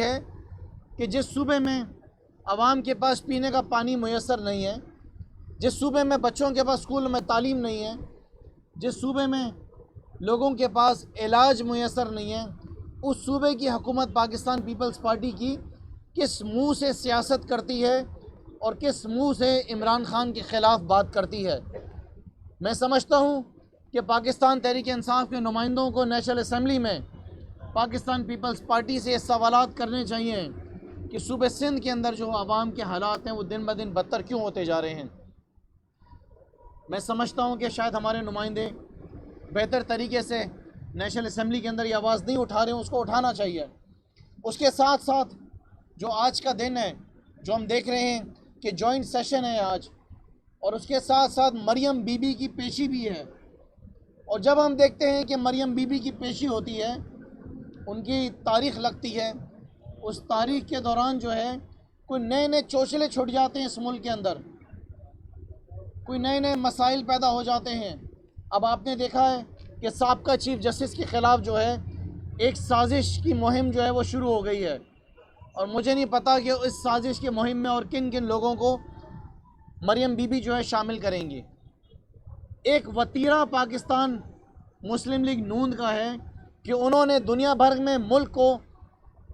है कि जिस सूबे में आवाम के पास पीने का पानी मुयस्सर नहीं है, जिस सूबे में बच्चों के पास स्कूल में तालीम नहीं है, जिस सूबे में लोगों के पास इलाज मुयस्सर नहीं है, उस सूबे की हुकूमत पाकिस्तान पीपल्स पार्टी की किस मुंह से सियासत करती है और किस मुंह से इमरान खान के ख़िलाफ़ बात करती है। मैं समझता हूँ कि पाकिस्तान तहरीक इंसाफ के नुमाइंदों को नेशनल असम्बली में पाकिस्तान पीपल्स पार्टी से सवालात करने चाहिए कि सूबे सिंध के अंदर जो आवाम के हालात हैं वो दिन ब दिन बदतर क्यों होते जा रहे हैं। मैं समझता हूँ कि शायद हमारे नुमाइंदे बेहतर तरीके से नेशनल असम्बली के अंदर ये आवाज़ नहीं उठा रहे हैं, उसको उठाना चाहिए। उसके साथ साथ जो आज का दिन है, जो हम देख रहे हैं कि जॉइंट सेशन है आज, और उसके साथ साथ मरियम बीबी की पेशी भी है। और जब हम देखते हैं कि मरियम बीबी की पेशी होती है, उनकी तारीख़ लगती है, उस तारीख़ के दौरान जो है कोई नए नए चोचले छुट जाते हैं इस मुल्क के अंदर, कोई नए नए मसाइल पैदा हो जाते हैं। अब आपने देखा है कि साबका चीफ जस्टिस के ख़िलाफ़ जो है एक साजिश की मुहिम जो है वो शुरू हो गई है, और मुझे नहीं पता कि इस साजिश की मुहिम में और किन किन लोगों को मरियम बीबी जो है शामिल करेंगी। एक वतीरा पाकिस्तान मुस्लिम लीग नून का है कि उन्होंने दुनिया भर में मुल्क को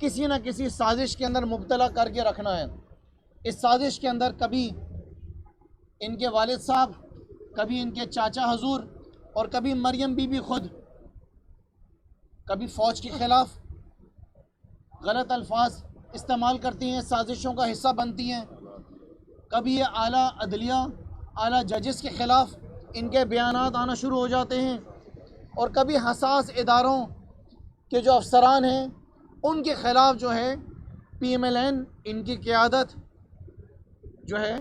किसी न किसी साजिश के अंदर मुब्तला करके रखना है। इस साजिश के अंदर कभी इनके वालिद साहब, कभी इनके चाचा हजूर, और कभी मरियम बीबी खुद कभी फ़ौज के ख़िलाफ़ गलत अल्फाज इस्तेमाल करती हैं, साजिशों का हिस्सा बनती हैं। कभी ये आला अदलिया, आला जजेस के ख़िलाफ़ इनके बयानात आना शुरू हो जाते हैं, और कभी हसास इदारों के जो अफसरान हैं उनके ख़िलाफ़ जो है PMLN इनकी क़यादत जो है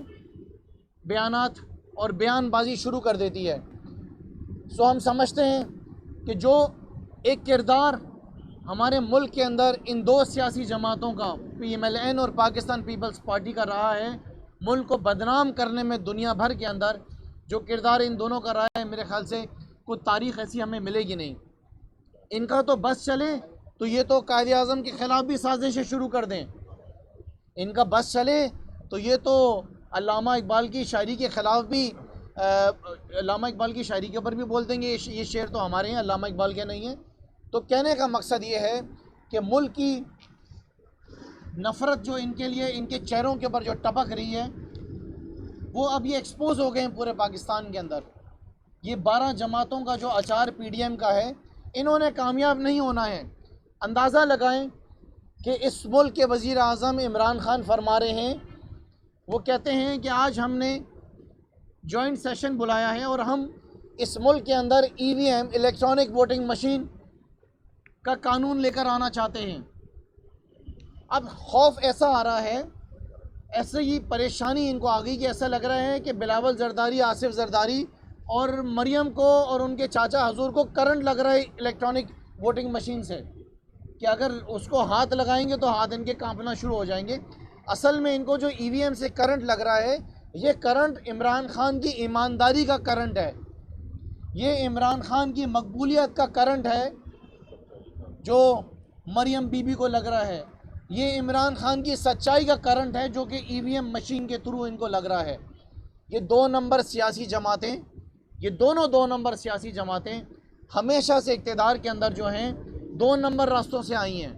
बयानात और बयानबाजी शुरू कर देती है। सो हम समझते हैं कि जो एक किरदार हमारे मुल्क के अंदर इन दो सियासी जमातों का, PMLN और पाकिस्तान पीपल्स पार्टी का रहा है, मुल्क को बदनाम करने में दुनिया भर के अंदर जो किरदार इन दोनों का रहा है, मेरे ख़्याल से कोई तारीख़ ऐसी हमें मिलेगी नहीं। इनका तो बस चले तो ये तो कायदे आज़म के ख़िलाफ़ भी साजिशें शुरू कर दें, इनका बस चले तो ये तो अल्लामा इकबाल की शायरी के ख़िलाफ़ भी अल्लामा इकबाल की शायरी के ऊपर भी बोल देंगे ये शेर तो हमारे हैं, अल्लामा इकबाल के नहीं है। तो कहने का मकसद ये है कि मुल्क की नफ़रत जो इनके लिए इनके चेहरों के ऊपर जो टपक रही है वो अब ये एक्सपोज़ हो गए हैं पूरे पाकिस्तान के अंदर। ये 12 जमातों का जो अचार PDM का है, इन्होंने कामयाब नहीं होना है। अंदाज़ा लगाएं कि इस मुल्क के वज़ीर आज़म इमरान खान फरमा रहे हैं, वो कहते हैं कि आज हमने जॉइंट सेशन बुलाया है और हम इस मुल्क के अंदर EVM इलेक्ट्रॉनिक वोटिंग मशीन का कानून लेकर आना चाहते हैं। अब खौफ ऐसा आ रहा है, ऐसे ही परेशानी इनको आ गई कि ऐसा लग रहा है कि बिलावल जरदारी, आसिफ जरदारी और मरियम को और उनके चाचा हजूर को करंट लग रहा है इलेक्ट्रॉनिक वोटिंग मशीन से, कि अगर उसको हाथ लगाएंगे तो हाथ इनके कांपना शुरू हो जाएंगे। असल में इनको जो EVM से करंट लग रहा है, ये करंट इमरान खान की ईमानदारी का करंट है, ये इमरान खान की मकबूलियत का करंट है जो मरियम बीबी को लग रहा है। ये इमरान खान की सच्चाई का करंट है जो कि EVM मशीन के थ्रू इनको लग रहा है। ये 2 नंबर सियासी जमातें, ये दोनों 2 नंबर सियासी जमातें हमेशा से इक़्तिदार के अंदर जो हैं 2 नंबर रास्तों से आई हैं।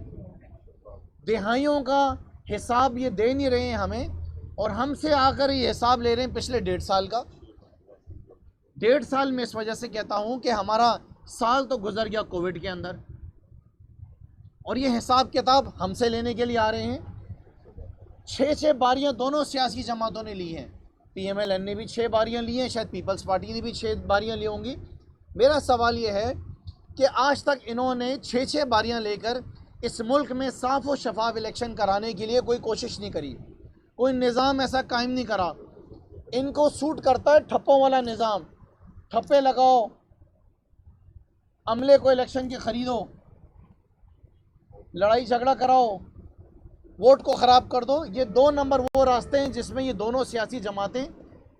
दिहाइयों का हिसाब ये दे नहीं रहे हैं हमें, और हमसे आकर ये हिसाब ले रहे हैं पिछले 1.5 साल का। 1.5 साल में इस वजह से कहता हूँ कि हमारा साल तो गुजर गया कोविड के अंदर, और ये हिसाब किताब हमसे लेने के लिए आ रहे हैं। 6 बारियां दोनों सियासी जमातों ने ली हैं। PMLN ने भी 6 बारियां ली हैं, शायद पीपल्स पार्टी ने भी 6 बारियां ली होंगी। मेरा सवाल ये है कि आज तक इन्होंने 6 बारियां लेकर इस मुल्क में साफ़ व शफाफ इलेक्शन कराने के लिए कोई कोशिश नहीं करी, कोई निज़ाम ऐसा कायम नहीं करा। इनको सूट करता है ठप्पों वाला निज़ाम, ठप्पे लगाओ, अमले को इलेक्शन के ख़रीदो, लड़ाई झगड़ा कराओ, वोट को ख़राब कर दो। ये 2 नंबर वो रास्ते हैं जिसमें ये दोनों सियासी जमातें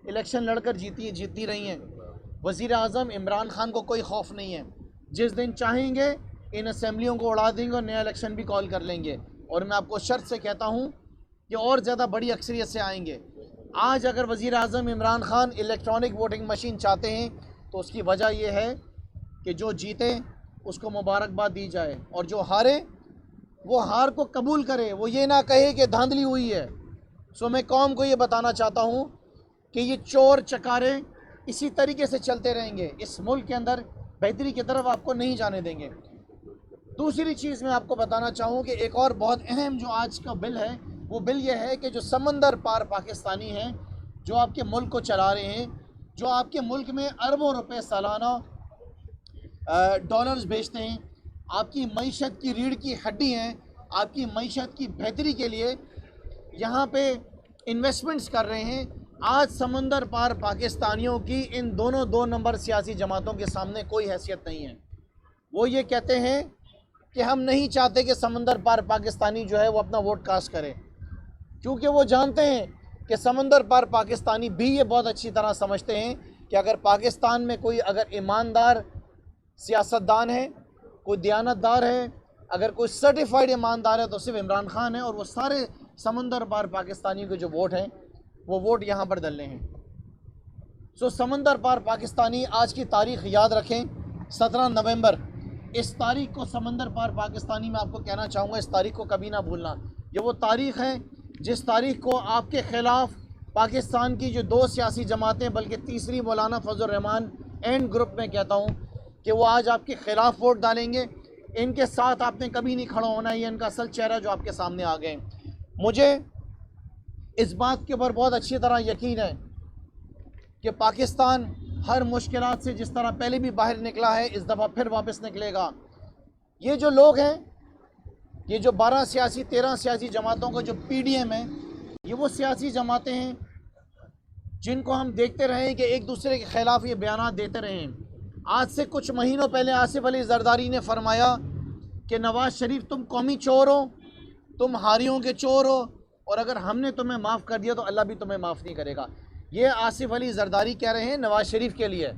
इलेक्शन लड़कर जीती रही हैं। वज़ीर आज़म इमरान खान को कोई खौफ नहीं है, जिस दिन चाहेंगे इन असम्बलियों को उड़ा देंगे और नया इलेक्शन भी कॉल कर लेंगे। और मैं आपको शर्त से कहता हूँ कि और ज़्यादा बड़ी अक्सरियत से आएंगे। आज अगर वज़ीर आज़म Imran Khan electronic voting machine चाहते हैं तो उसकी वजह यह है कि जो जीते उसको मुबारकबाद दी जाए और जो हारे वो हार को कबूल करे, वो ये ना कहे कि धांधली हुई है। सो मैं कौम को ये बताना चाहता हूँ कि ये चोर चकारे इसी तरीके से चलते रहेंगे, इस मुल्क के अंदर बेहतरी की तरफ आपको नहीं जाने देंगे। दूसरी चीज़ मैं आपको बताना चाहूँ कि एक और बहुत अहम जो आज का बिल है, वो बिल ये है कि जो समंदर पार पाकिस्तानी हैं, जो आपके मुल्क को चला रहे हैं, जो आपके मुल्क में अरबों रुपए सालाना डॉलर्स भेजते हैं, आपकी मईशत की रीढ़ की हड्डी हैं, आपकी मईशत की बेहतरी के लिए यहाँ पे इन्वेस्टमेंट्स कर रहे हैं। आज समंदर पार पाकिस्तानियों की इन दोनों 2 नंबर सियासी जमातों के सामने कोई हैसियत नहीं है। वो ये कहते हैं कि हम नहीं चाहते कि समंदर पार पाकिस्तानी जो है वो अपना वोट कास्ट करे, क्योंकि वो जानते हैं कि समंदर पार पाकिस्तानी भी ये बहुत अच्छी तरह समझते हैं कि अगर पाकिस्तान में कोई अगर ईमानदार सियासतदान है, कोई दयानतदार है, अगर कोई सर्टिफाइड ईमानदार है तो सिर्फ इमरान ख़ान है, और वो सारे समंदर पार पाकिस्तानियों के जो वोट हैं वो वोट यहाँ पर डलने हैं। सो समंदर पार पाकिस्तानी आज की तारीख़ याद रखें, 17 नवंबर। इस तारीख़ को समंदर पार पाकिस्तानी में आपको कहना चाहूँगा, इस तारीख़ को कभी ना भूलना। ये वो तारीख़ है जिस तारीख़ को आपके ख़िलाफ़ पाकिस्तान की जो 2 सियासी जमातें, बल्कि तीसरी मौलाना फजल रहमान एंड ग्रुप में कहता हूँ कि वो आज आपके ख़िलाफ़ वोट डालेंगे। इनके साथ आपने कभी नहीं खड़ा होना, ये इनका असल चेहरा जो आपके सामने आ गए। मुझे इस बात के ऊपर बहुत अच्छी तरह यकीन है कि पाकिस्तान हर मुश्किलात से जिस तरह पहले भी बाहर निकला है, इस दफ़ा फिर वापस निकलेगा। ये जो लोग हैं, ये जो 12 सियासी 13 सियासी जमातों का जो PDM है, ये वो सियासी जमातें हैं जिनको हम देखते रहे कि एक दूसरे के ख़िलाफ़ ये बयान देते रहे हैं। आज से कुछ महीनों पहले आसिफ अली जरदारी ने फरमाया कि नवाज़ शरीफ तुम कौमी चोर हो, तुम हारियों के चोर हो, और अगर हमने तुम्हें माफ़ कर दिया तो अल्लाह भी तुम्हें माफ़ नहीं करेगा। ये आसिफ अली जरदारी कह रहे हैं नवाज़ शरीफ के लिए।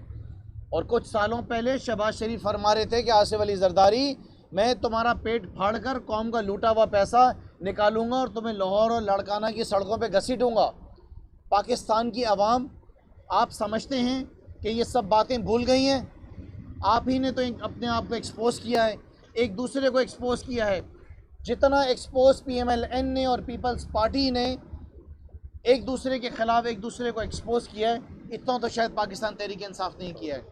और कुछ सालों पहले शहबाज शरीफ फरमा रहे थे कि आसिफ अली जरदारी, मैं तुम्हारा पेट फाड़ कर कौम का लूटा हुआ पैसा निकालूंगा और तुम्हें लाहौर और लड़काना की सड़कों पे घसीटूंगा। पाकिस्तान की आवाम, आप समझते हैं कि ये सब बातें भूल गई हैं? आप ही ने तो अपने आप को एक्सपोज किया है, एक दूसरे को एक्सपोज किया है। जितना एक्सपोज PMLN ने और पीपल्स पार्टी ने एक दूसरे के ख़िलाफ़ एक दूसरे को एक्सपोज किया है, इतना तो शायद पाकिस्तान तहरीक इंसाफ नहीं किया है।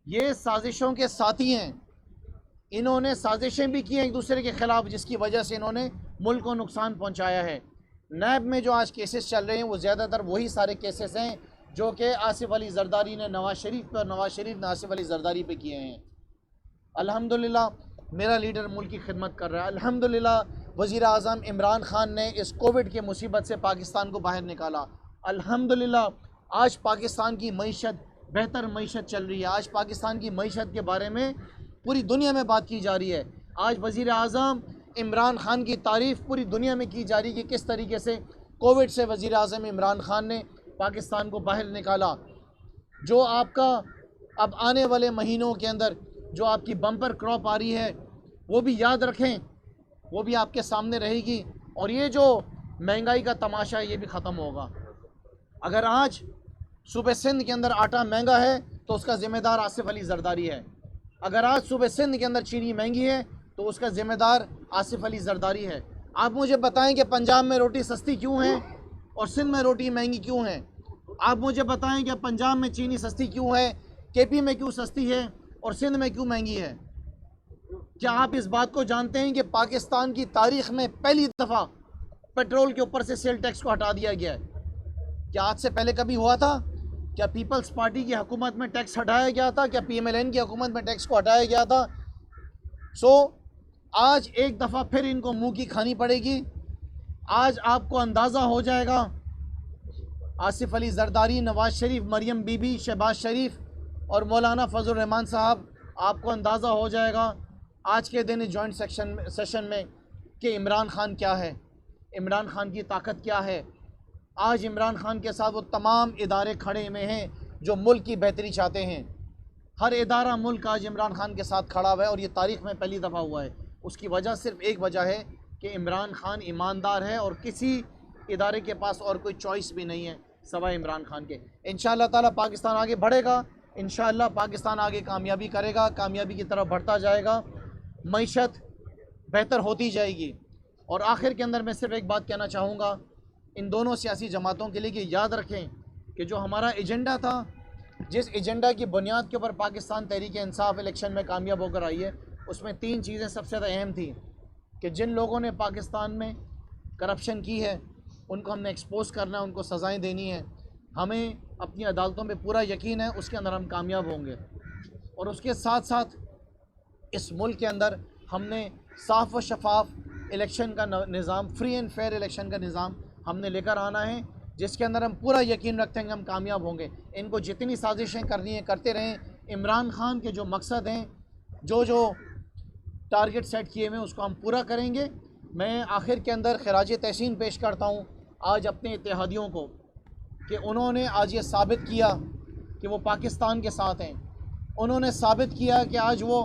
ये साजिशों के साथी हैं, इन्होंने साजिशें भी की हैं एक दूसरे के ख़िलाफ़, जिसकी वजह से इन्होंने मुल्क को नुकसान पहुंचाया है। नैब में जो आज केसेस चल रहे हैं वो ज़्यादातर वही सारे केसेस हैं जो कि आसिफ अली जरदारी ने नवाज़ शरीफ पे और नवाज़ शरीफ ने आसिफ अली जरदारी पे किए हैं। अल्हम्दुलिल्लाह मेरा लीडर मुल्क की खिदमत कर रहा है। अल्हम्दुलिल्लाह वज़ीर आज़म इमरान ख़ान ने इस कोविड के मुसीबत से पाकिस्तान को बाहर निकाला। अल्हम्दुलिल्लाह आज पाकिस्तान की मईशत बेहतर मईशत चल रही है। आज पाकिस्तान की मईशत के बारे में पूरी दुनिया में बात की जा रही है। आज वज़ीर आज़म इमरान ख़ान की तारीफ़ पूरी दुनिया में की जा रही है कि किस तरीके से कोविड से वज़ीर आज़म इमरान ख़ान ने पाकिस्तान को बाहर निकाला। जो आपका अब आने वाले महीनों के अंदर जो आपकी बम्पर क्रॉप आ रही है वो भी याद रखें, वो भी आपके सामने रहेगी। और ये जो महंगाई का तमाशा है ये भी ख़त्म होगा। अगर आज सूबे सिंध के अंदर आटा महंगा है तो उसका ज़िम्मेदार आसिफ अली जरदारी है। अगर आज सूबे सिंध के अंदर चीनी महंगी है तो उसका ज़िम्मेदार आसिफ अली जरदारी है। आप मुझे बताएं कि पंजाब में रोटी सस्ती क्यों है और सिंध में रोटी महंगी क्यों है? आप मुझे बताएं कि पंजाब में चीनी सस्ती क्यों है, KP में क्यों सस्ती है और सिंध में क्यों महंगी है? क्या आप इस बात को जानते हैं कि पाकिस्तान की तारीख़ में पहली दफ़ा पेट्रोल के ऊपर से सेल टैक्स को हटा दिया गया है? क्या आज से पहले कभी हुआ था? क्या पीपल्स पार्टी की हुकूमत में टैक्स हटाया गया था? क्या PMLN की हुकूमत में टैक्स को हटाया गया था? आज एक दफ़ा फिर इनको मुंह की खानी पड़ेगी। आज आपको अंदाज़ा हो जाएगा, आसिफ अली जरदारी, नवाज़ शरीफ, मरियम बीबी, शहबाज शरीफ और मौलाना फजल रहमान साहब, आपको अंदाज़ा हो जाएगा आज के दिन जॉइंट सेशन में कि इमरान ख़ान क्या है, इमरान ख़ान की ताकत क्या है। आज इमरान ख़ान के साथ वो तमाम इदारे खड़े हुए हैं जो मुल्क की बेहतरी चाहते हैं। हर इदारा मुल्क आज इमरान ख़ान के साथ खड़ा हुआ है और ये तारीख़ में पहली दफ़ा हुआ है। उसकी वजह सिर्फ एक वजह है कि इमरान खान ईमानदार है और किसी इदारे के पास और कोई चॉइस भी नहीं है सवाए इमरान खान के। इंशाअल्लाह ताला पाकिस्तान आगे बढ़ेगा, इंशाअल्लाह पाकिस्तान आगे कामयाबी करेगा, कामयाबी की तरफ बढ़ता जाएगा, मईशत बेहतर होती जाएगी। और आखिर के अंदर मैं सिर्फ एक बात कहना चाहूँगा इन दोनों सियासी जमातों के लिए कि याद रखें कि जो हमारा एजेंडा था, जिस एजेंडा की बुनियाद के ऊपर पाकिस्तान तहरीक इंसाफ इलेक्शन में कामयाब होकर आई है, उसमें 3 चीज़ें सबसे ज़्यादा अहम थी कि जिन लोगों ने पाकिस्तान में करप्शन की है उनको हमने एक्सपोज करना है, उनको सज़ाएं देनी है, हमें अपनी अदालतों पे पूरा यकीन है उसके अंदर हम कामयाब होंगे। और उसके साथ साथ इस मुल्क के अंदर हमने साफ़ व शफाफ इलेक्शन का निज़ाम, फ्री एंड फेयर इलेक्शन का निज़ाम हमने लेकर आना है, जिसके अंदर हम पूरा यकीन रखते हैं कि हम कामयाब होंगे। इनको जितनी साजिशें करनी है करते रहें, इमरान खान के जो मकसद हैं, जो टारगेट सेट किए हुए हैं उसको हम पूरा करेंगे। मैं आखिर के अंदर खराज तहसीन पेश करता हूँ आज अपने इत्तेहादियों को कि उन्होंने आज ये साबित किया कि वो पाकिस्तान के साथ हैं। उन्होंने साबित किया कि आज वो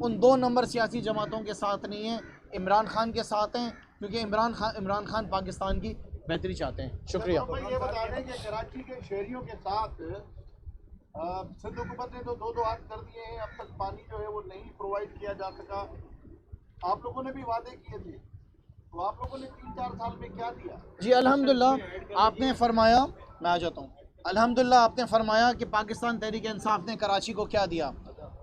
उन 2 नंबर सियासी जमातों के साथ नहीं हैं, इमरान खान के साथ हैं, क्योंकि इमरान खान पाकिस्तान की बेहतरी चाहते हैं। शुक्रिया। ये बता दें कि कराची के शहरियों के साथ सिंध हुकूमत ने तो 2-2 हाथ कर दिए हैं, अब तक पानी जो है वो नहीं प्रोवाइड किया जा सका। आप लोगों ने भी वादे किए थे, तो आप लोगों ने 3-4 साल में क्या दिया? जी अल्हम्दुलिल्लाह आपने फरमाया, मैं आ जाता हूँ। अल्हम्दुलिल्लाह आपने फरमाया कि पाकिस्तान तहरीक इंसाफ ने कराची को क्या दिया।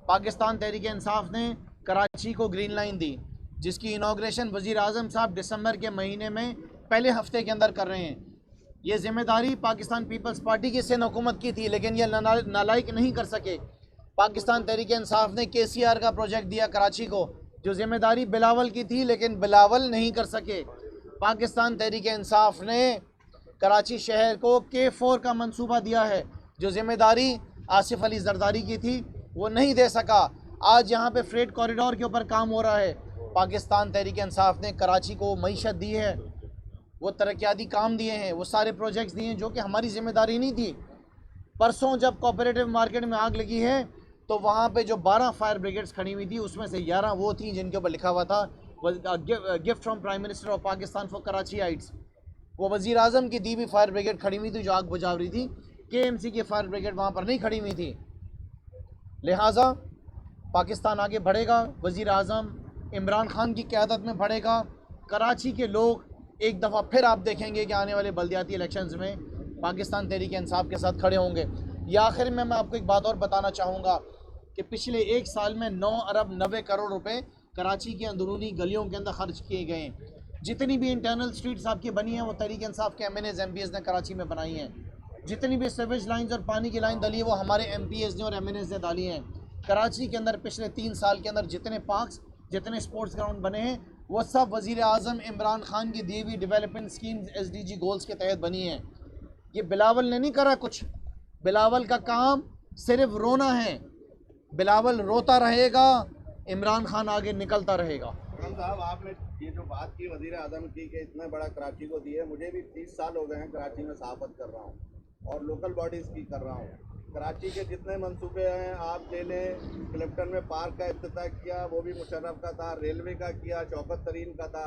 पाकिस्तान तहरीक इंसाफ ने कराची को ग्रीन लाइन दी, जिसकी इनाग्रेशन वज़ीर आज़म साहब दिसंबर के महीने में पहले हफ्ते के अंदर कर रहे हैं। ये ज़िम्मेदारी पाकिस्तान पीपल्स पार्टी की सिंध हुकूमत की थी, लेकिन ये नालायक नहीं कर सके। पाकिस्तान तहरीक इंसाफ ने KCR का प्रोजेक्ट दिया कराची को, जो ज़िम्मेदारी बिलावल की थी, लेकिन बिलावल नहीं कर सके। पाकिस्तान तहरीक इंसाफ ने कराची शहर को K4 का मंसूबा दिया है, जो ज़िम्मेदारी आसिफ अली जरदारी की थी, वो नहीं दे सका। आज यहाँ पे फ्रेट कॉरिडोर के ऊपर काम हो रहा है। पाकिस्तान तहरीक इंसाफ ने कराची को मईशत दी है, वो तरक्याती काम दिए हैं, वो सारे प्रोजेक्ट्स दिए हैं जो कि हमारी ज़िम्मेदारी नहीं थी। परसों जब कोऑपरेटिव मार्केट में आग लगी है तो वहाँ पे जो 12 फायर ब्रिगेड्स खड़ी हुई थी, उसमें से 11 वो थी जिनके ऊपर लिखा हुआ था gift from prime minister of Pakistan for Karachiites. वो वज़ीर आज़म की दी हुई फायर ब्रिगेड खड़ी हुई थी जो आग बुझा रही थी। KMC की फायर ब्रिगेड वहाँ पर नहीं खड़ी हुई थी। लिहाजा पाकिस्तान आगे बढ़ेगा, वज़ीर आज़म इमरान खान की क़यादत में बढ़ेगा। कराची के लोग एक दफ़ा फिर आप देखेंगे कि आने वाले बल्दियाती इलेक्शंस में पाकिस्तान तहरीक इंसाफ के साथ खड़े होंगे। या आखिर में मैं आपको एक बात और बताना चाहूँगा कि पिछले 1 साल में 9 अरब 90 करोड़ रुपए कराची की अंदरूनी गलियों के अंदर खर्च किए गए हैं। जितनी भी इंटरनल स्ट्रीट्स आपकी बनी हैं वो तहरीक इंसाफ के MNAs MPs ने कराची में बनाई हैं। जितनी भी सीवेज लाइन्स और पानी की लाइन डली है वो हमारे MPs ने और MNAs ने डाली हैं। कराची के अंदर पिछले 3 साल के अंदर जितने पार्क्स, जितने स्पोर्ट्स ग्राउंड बने हैं, वो सब वज़ीर आज़म इमरान खान की दी हुई डेवलपमेंट स्कीम्स SDG गोल्स के तहत बनी हैं। ये बिलावल ने नहीं करा कुछ। बिलावल का काम सिर्फ रोना है। बिलावल रोता रहेगा, इमरान खान आगे निकलता रहेगा। साहब, आपने ये जो बात की वज़ीर आज़म की कि इतना बड़ा कराची को दी है, मुझे भी 30 साल हो गए हैं कराची में सहाफ़त कर रहा हूँ और लोकल बॉडीज़ की कर रहा हूँ। कराची के जितने मंसूबे हैं आप ले लें, क्लिफ्टन में पार्क का इफ्तिताह किया, वो भी मुशर्रफ का था, रेलवे का किया, शौकत तरीन का था।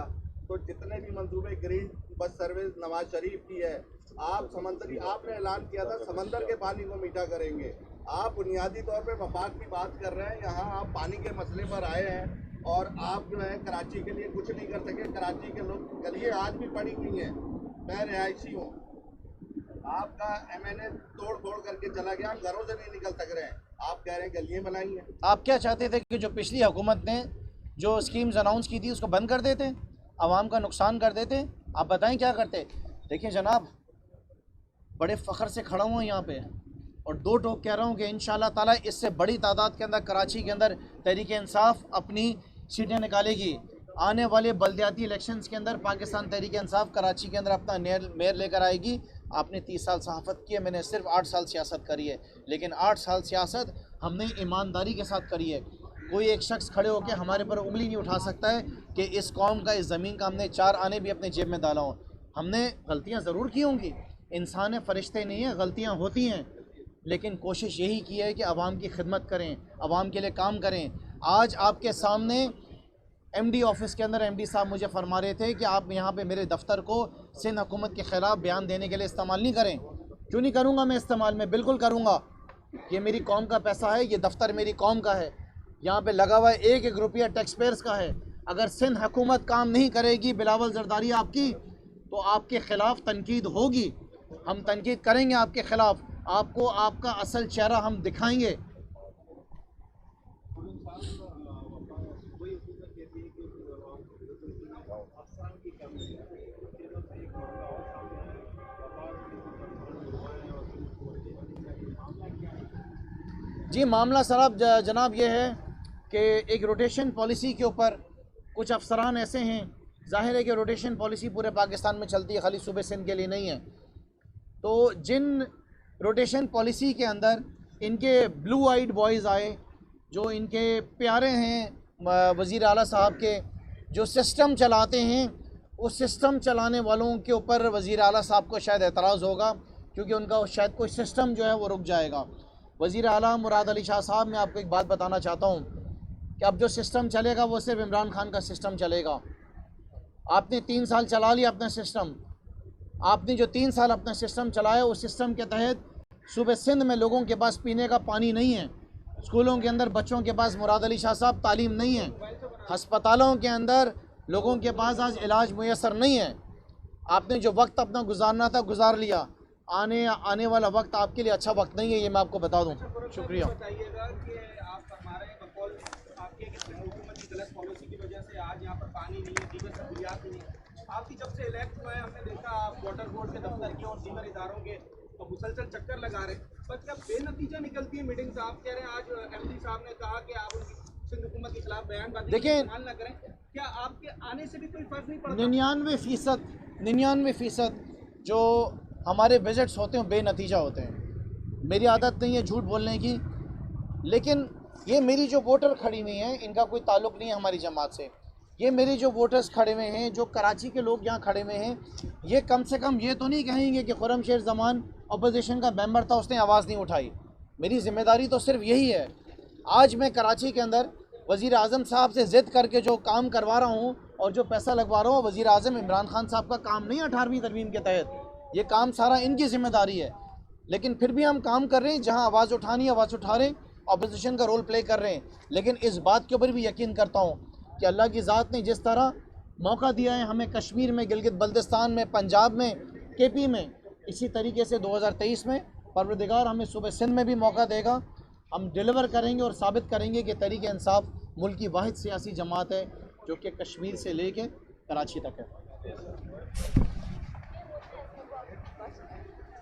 तो जितने भी मंसूबे, green bus service Nawaz Sharif की है, आप समंदरी, आपने ऐलान किया था समंदर के पानी को मीठा करेंगे। आप बुनियादी तौर पे वफाक की बात कर रहे हैं, यहाँ आप पानी के मसले पर आए हैं और आप जो है कराची के लिए कुछ नहीं कर सके। कराची के लोग गलियाँ आज भी पड़ी हुई हैं, मैं रिहायशी हूँ। आपका MNA तोड़ फोड़ करके चला गया, हम घरों से नहीं निकल सक रहे हैं, आप कह रहे हैं गलियाँ बनाई हैं। आप क्या चाहते थे कि जो पिछली हुकूमत ने जो स्कीम्स अनाउंस की थी उसको बंद कर देते, आवाम का नुकसान कर देते? आप बताएं क्या करते? देखिए जनाब, बड़े फ़ख्र से खड़ा हुआ यहाँ पे और 2 टोक कह रहा हूँ कि इंशाअल्लाह ताला इससे बड़ी तादाद के अंदर कराची के अंदर तहरीक इंसाफ अपनी सीटें निकालेगी। आने वाले बल्दियाती इलेक्शंस के अंदर पाकिस्तान तहरीक इंसाफ कराची के अंदर अपना मेयर लेकर आएगी। आपने 30 साल सहाफ़त की है, मैंने सिर्फ 8 साल सियासत करी है, लेकिन 8 साल सियासत हमने ईमानदारी के साथ करी है। कोई एक शख्स खड़े होकर हमारे पर उंगली नहीं उठा सकता है कि इस कौम का, इस ज़मीन का हमने 4 आने भी अपने जेब में डाला हो। हमने गलतियाँ ज़रूर की होंगी, इंसान है, फ़रिश्ते नहीं हैं, गलतियाँ होती हैं, लेकिन कोशिश यही की है कि आवाम की खिदमत करें, आवाम के लिए काम करें। आज आपके सामने एमडी ऑफिस के अंदर एमडी साहब मुझे फरमा रहे थे कि आप यहाँ पे मेरे दफ्तर को सिंध हुकूमत के ख़िलाफ़ बयान देने के लिए इस्तेमाल नहीं करें। क्यों नहीं करूँगा मैं इस्तेमाल? में बिल्कुल करूँगा। ये मेरी कौम का पैसा है, ये दफ्तर मेरी कौम का है, यहाँ पे लगा हुआ है एक एक रुपया टैक्स पेयर्स का है। अगर सिंध हुकूमत काम नहीं करेगी बिलावल जरदारी आपकी, तो आपके ख़िलाफ़ तनकीद होगी। हम तनकीद करेंगे आपके ख़िलाफ़, आपको आपका असल चेहरा हम दिखाएंगे। जी मामला सराब जनाब ये है कि एक रोटेशन पॉलिसी के ऊपर कुछ अफसरान ऐसे हैं, ज़ाहिर है कि रोटेशन पॉलिसी पूरे पाकिस्तान में चलती है, खाली सूबे सिंध के लिए नहीं है। तो जिन रोटेशन पॉलिसी के अंदर इनके ब्लू आइड बॉयज़ आए, जो इनके प्यारे हैं वज़ीर आला साहब के, जो सिस्टम चलाते हैं, उस सिस्टम चलाने वालों के ऊपर वज़ीर आला साहब को शायद एतराज़ होगा, क्योंकि उनका शायद कोई सिस्टम जो है वो रुक जाएगा। वज़ीर आला मुराद अली शाह साहब, मैं आपको एक बात बताना चाहता हूँ कि अब जो सिस्टम चलेगा वो सिर्फ इमरान खान का सिस्टम चलेगा। आपने 3 साल चला लिया अपना सिस्टम, आपने जो 3 साल अपना सिस्टम चलाया, उस सिस्टम के तहत सूबे सिंध में लोगों के पास पीने का पानी नहीं है, स्कूलों के अंदर बच्चों के पास मुराद अली शाह साहब तालीम नहीं है, हस्पतालों के अंदर लोगों के पास आज इलाज मुयसर नहीं है। आपने जो वक्त अपना गुजारना था गुजार लिया, आने वाला वक्त आपके लिए अच्छा वक्त नहीं है, ये मैं आपको बता दूँ। शुक्रिया। बताइएगा कि आप फरमा रहे हैं बकौल आपके हुकूमत की गलत पॉलिसी की वजह से आज यहाँ पर पानी नहीं है, दीगर सहूलियात नहीं है। आपकी जब से इलेक्ट हुआ है हमने देखा आप वाटर बोर्ड के दफ्तर के और दीगर इदारों के तो मुसलसल चक्कर लगा रहे हैं, पर क्या बेनतीजा निकलती है मीटिंग से? आप कह रहे हैं आज एमडी साहब ने कहा कि आप उनकी सिंध हुकूमत के खिलाफ बयानबाजी इस्तेमाल न करें, क्या आपके आने से भी कोई फर्क नहीं पड़ता? 99% जो हमारे विजिट्स होते हैं बेनतीजा होते हैं। मेरी आदत नहीं है झूठ बोलने की, लेकिन ये मेरी जो वोटर खड़ी हुई हैं इनका कोई ताल्लुक़ नहीं है हमारी जमात से। ये मेरे जो वोटर्स खड़े हुए हैं, जो कराची के लोग यहाँ खड़े हुए हैं, ये कम से कम ये तो नहीं कहेंगे कि खुर्रमशेर ज़मान अपोजिशन का मेंबर था, उसने आवाज़ नहीं उठाई। मेरी ज़िम्मेदारी तो सिर्फ यही है। आज मैं कराची के अंदर वज़ीर आज़म साहब से ज़िद करके जो काम करवा रहा हूँ और जो पैसा लगवा रहा हूँ, वज़ीर आज़म इमरान खान साहब का काम नहीं है 18वीं तरमीम के तहत। ये काम सारा इनकी ज़िम्मेदारी है, लेकिन फिर भी हम काम कर रहे हैं। जहाँ आवाज़ उठानी आवाज़ उठा रहे हैं, अपोजिशन का रोल प्ले कर रहे हैं। लेकिन इस बात के ऊपर भी यकीन करता हूँ कि अल्लाह की ज़ात ने जिस तरह मौका दिया है हमें कश्मीर में, गिलगित बल्तिस्तान में, पंजाब में, केपी में, इसी तरीके से 2023 में परवरदिगार हमें सूबे सिंध में भी मौका देगा। हम डिलीवर करेंगे और साबित करेंगे कि तहरीक इंसाफ मुल्क की वाहिद सियासी जमात है जो कि कश्मीर से लेके कराची तक है।